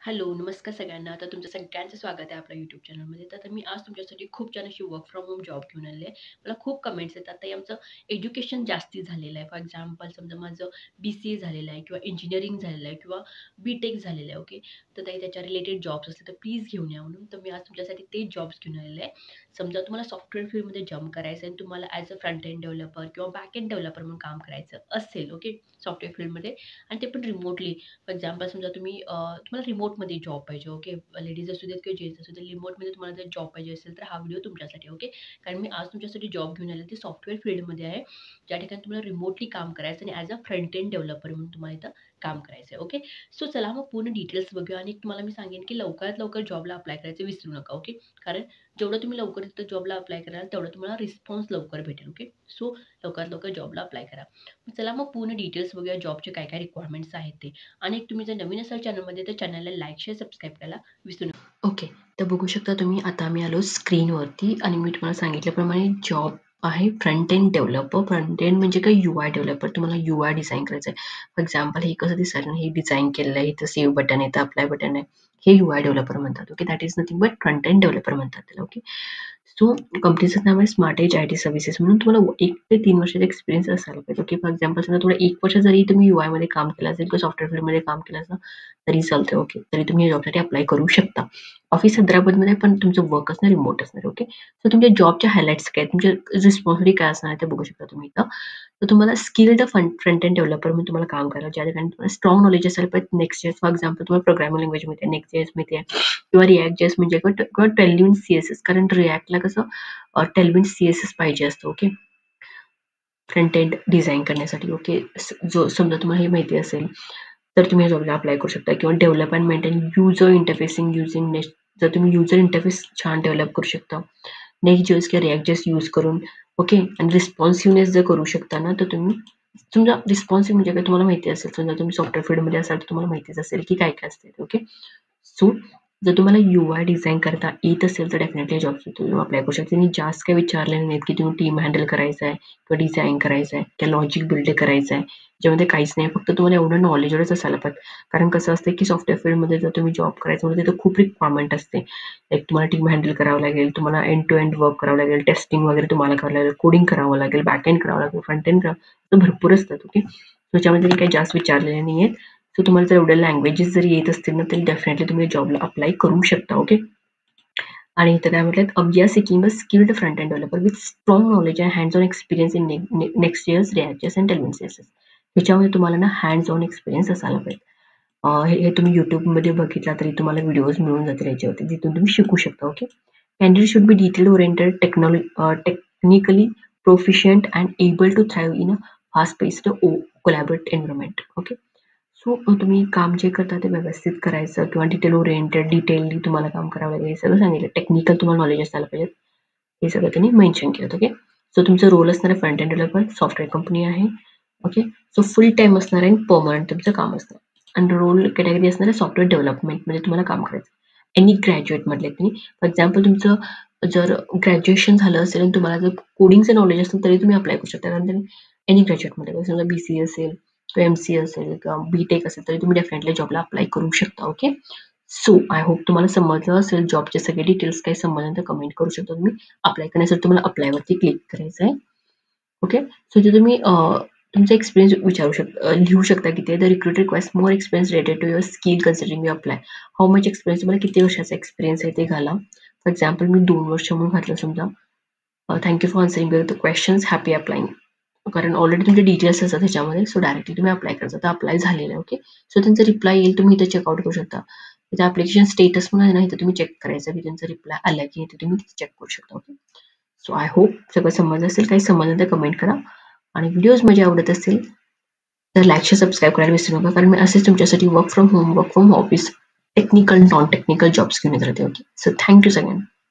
Hello, नमस्कार सगळ्यांना. तर तुमचं सगळ्यांचं स्वागत आहे आपल्या YouTube चॅनलमध्ये. तर मी आज तुमच्यासाठी खूप छान अशी वर्क फ्रॉम होम जॉब घेऊन आले आहे. मला खूप कमेंट्स येतात, ताई आमचं एज्युकेशन जास्ती झालेलं आहे. फॉर एक्झाम्पल समजा माझं BCA झालेलं आहे किंवा इंजिनिअरिंग झालेलं आहे किंवा B.Tech झालेलं आहे. ओके. तर ताई त्याच्या रिलेटेड जॉब्स असतील तर प्लीज घेऊन या म्हणून. तर मी आज तुमच्यासाठी तेच जॉब्स घेऊन आलेले आहे. समजा तुम्हाला सॉफ्टवेअर फील्डमध्ये जम्प करायचं आहे आणि तुम्हाला as a front end developer किंवा बॅक एंड डेव्हलपर म्हणून काम करायचं असेल, ओके, सॉफ्टवेअर फील्डमध्ये आणि ते पण रिमोटली. फॉर एक्झाम्पल समजा तुम्हाला रिमोटमध्ये जॉब पाहिजे, ओके. लेडीज असू देत किंवा जेंट्स असू देत, रिमोटमध्ये तुम्हाला जर जॉब पाहिजे असेल, तर हा व्हिडिओ तुमच्यासाठी, ओके. कारण मी आज तुमच्यासाठी जॉब घेऊन आले, ते सॉफ्टवेअर फील्डमध्ये आहे, ज्या ठिकाणी तुम्हाला रिमोटली काम करायचं आणि as a front end developer म्हणून तुम्हाला इथं काम करायचं आहे, ओके. सो चला मग पूर्ण डिटेल्स बघूया आणि तुम्हाला मी सांगेन, की लवकरात लवकर जॉबला अप्लाय करायचं विसरू नका, ओके. कारण जेवढं तुम्ही लवकर तिथं जॉबला अप्लाय कराल, तेवढं तुम्हाला रिस्पॉन्स लवकर भेटेल, ओके. सो लवकरात लवकर जॉबला अप्लाय करा. चला मग पूर्ण डिटेल्स बघूया, जॉबचे काय काय रिक्वायरमेंट्स आहेत ते. आणि तुम्ही जर नवीन असाल चॅनलमध्ये तर चॅनलला लाईक, शेअर, सबस्क्राईब करायला विसरू नका. ओके. तर बघू शकता तुम्ही आता मी आलो स्क्रीनवरती आणि मी तुम्हाला सांगितल्याप्रमाणे जॉब आहे front end developer. Front end म्हणजे काय UI डेव्हलपर. तुम्हाला UI डिझाइन करायचं आहे. फॉर एक्झाम्पल हे कसं दिसतं ना, हे डिझाइन केलेलं आहे. इथं सेव्ह बटन आहे, इथं अप्लाय बटन आहे. हे UI डेव्हलपर म्हणतात. Okay. That is nothing but front end developer म्हणतात त्याला. ओके. सो कंपनीचं नाव आहे स्मार्ट एज IT सर्व्हिसेस म्हणून. तुम्हाला 1 ते 3 वर्षाचा एक्सपिरियन्स असायला पाहिजे. ओके. फॉर एक्झाम्पल समजा तुम्हाला 1 वर्ष जरी तुम्ही UIमध्ये काम केलं असेल किंवा सॉफ्टवेअर फील्डमध्ये काम केलं असेल तरी चालतं. ओके. तरी तुम्ही या जॉबसाठी अप्लाय करू शकता. ऑफिस हैदराबादमध्ये पण तुमचं वर्क असणार रिमोट असणार. ओके. सो तुमच्या जॉबच्या हायलाइट्स काय, तुमच्या रिस्पॉन्सिबिलिटी काय असणार ते बघू शकता तुम्ही इथं. तर तुम्हाला स्किल्ड फ्रंट एंड डेव्हलपर म्हणून तुम्हाला काम करायला, ज्या ठिकाणी तुम्हाला स्ट्रॉंग नॉलेज असेल पाहिजे नेक्स्ट फॉर एक्झाम्पल तुम्हाला प्रोग्रामिंग लँग्वेज माहिती आहे, नेक्स्ट माहिती आहे किंवा React.js म्हणजे किंवा Tailwind CSS. कारण Reactला कसं Tailwind CSS पाहिजे असतं. ओके. फ्रंट एंड डिझाइन करण्यासाठी. ओके. जो समजा तुम्हाला हे माहिती असेल तर तुम्ही या जॉबला अप्लाय करू शकता किंवा develop and maintain user interfacing using next. जर तुम्ही युजर इंटरफेस छान डेव्हलप करू शकता Next.js किंवा React.js यूज करून. ओके. आणि रिस्पॉन्सिव्हनेस जर करू शकता ना, तर तुम्ही समजा रिस्पॉन्सिव्ह म्हणजे काय तुम्हाला माहिती असेल, समजा तुम्ही सॉफ्टवेअर फील्डमध्ये असाल तर तुम्हाला माहितीच असेल की काय काय असते. ओके. सो जर तुम्हाला UI डिझाइन करता येत असेल तर डेफिनेटली जॉबसाठी तुम्ही अप्लाय करू शकता. त्यांनी जास्त काही विचारलेलं नाहीत की तुम्ही टीम हँडल करायचं आहे किंवा डिझाइन करायचं आहे किंवा लॉजिक बिल्ड करायचं आहे. ज्यामध्ये काहीच नाही, फक्त तुम्हाला एवढं नॉलेजच असायला पाहिजे. कारण कसं असतं की सॉफ्टवेअर फील्डमध्ये जर तुम्ही जॉब करायचं म्हणजे तिथं खूप रिक्वायरमेंट असते. लाईक तुम्हाला टीम हँडल करावं लागेल, तुम्हाला एंड टू एंड वर्क करावं लागेल, टेस्टिंग वगैरे तुम्हाला करावं लागेल, कोडिंग करावं लागेल, बॅक एंड करावं लागेल, फ्रंट एंड करावं, तर भरपूर असतात. ओके. त्याच्यामध्ये काही जास्त विचारलेले नाही आहेत. सो तुम्हाला जर एवढ्या लँग्वेजेस जरी येत असतील ना, तरी डेफिनेटली तुम्ही जॉबला अप्लाय करू शकता. ओके. आणि इथं काय म्हटलं, we are seeking a skilled front end developer with strong knowledge and hands on experience in Next.js, React.js and Tailwind CSS. ह्याच्यामध्ये तुम्हाला ना हँड्स ऑन एक्सपिरियन्स असायला पाहिजे. हे तुम्ही YouTubeमध्ये बघितला तरी तुम्हाला व्हिडिओज मिळून जातील याच्यावरती, जिथून तुम्ही शिकू शकता. Okay. Candidate should be detail oriented, technically proficient and able to thrive in a fast paced collaborate environment. Okay. So तुम्ही काम जे करता ते व्यवस्थित करायचं किंवा डिटेल ओरिएंटेड डिटेलली तुम्हाला काम करावं लागेल, हे सगळं सांगितलं. टेक्निकल तुम्हाला नॉलेज असायला पाहिजे, हे सगळं त्यांनी मेन्शन केलं. ओके. सो तुमचं रोल असणार आहे front end developer, software company आहे. ओके. सो फुल टाईम असणार आहे आणि परमनंट तुमचं काम असणार. आणि रोल कॅटेगरी असणार आहे सॉफ्टवेअर डेव्हलपमेंटमध्ये तुम्हाला काम करायचं. एनी ग्रॅज्युएट म्हटले त्यांनी. फॉर एक्झाम्पल तुमचं जर ग्रॅज्युएशन झालं असेल आणि तुम्हाला जर कोडिंगचं नॉलेज असेल तरी तुम्ही अप्लाय करू शकता. कारण त्यांनी एनी ग्रॅज्युएटमध्ये समजा BCA असेल किंवा MCA असेल किंवा B.Tech असेल तरी तुम्ही डेफिनेटली जॉबला अप्लाय करू शकता. ओके. सो आय होप तुम्हाला समजलं असेल. जॉबचे सगळे डिटेल्स काही समजलं तर कमेंट करू शकता तुम्ही. अप्लाय करण्यासाठी तुम्हाला अप्लायवरती क्लिक करायचं आहे. ओके. सो इथे तुम्ही तुमचा एक्सपिरियन्स विचारू शकता, लिहू शकता की ते the recruiter request more experience related to your skill considering you apply. How much experience, तुम्हाला किती वर्षाचा एक्सपिरियन्स आहे ते घाला. फॉर एक्झाम्पल मी 2 वर्ष म्हणून घातलं समजा. Thank for answering the questions, happy applying. कारण ऑलरेडी तुमचे डिटेल्स असतात त्याच्यामध्ये. सो डायरेक्टली तुम्ही अप्लाय करायचं. तर अप्लाय झालेलं आहे. ओके. सो त्यांचा रिप्लाय येईल, तुम्ही इथे चेकआउट करू शकता. इथे ॲप्लिकेशन स्टेटस म्हणून आहे ना, इथे तुम्ही चेक करायचं की त्यांचा रिप्लाय आला की इथे तुम्ही चेक करू शकता. ओके. सो आय होप सगळं समजलं असेल. काही समजलं तर कमेंट करा आणि व्हिडिओज माझे आवडत असतील तर लाईक शेअर सबस्क्राईब करायला विसरू नका. कारण मी असेच तुमच्यासाठी work from home, work from office, technical non technical jobs घेऊन येत राहते. ओके. सो थँक्यू सगळ्यांना.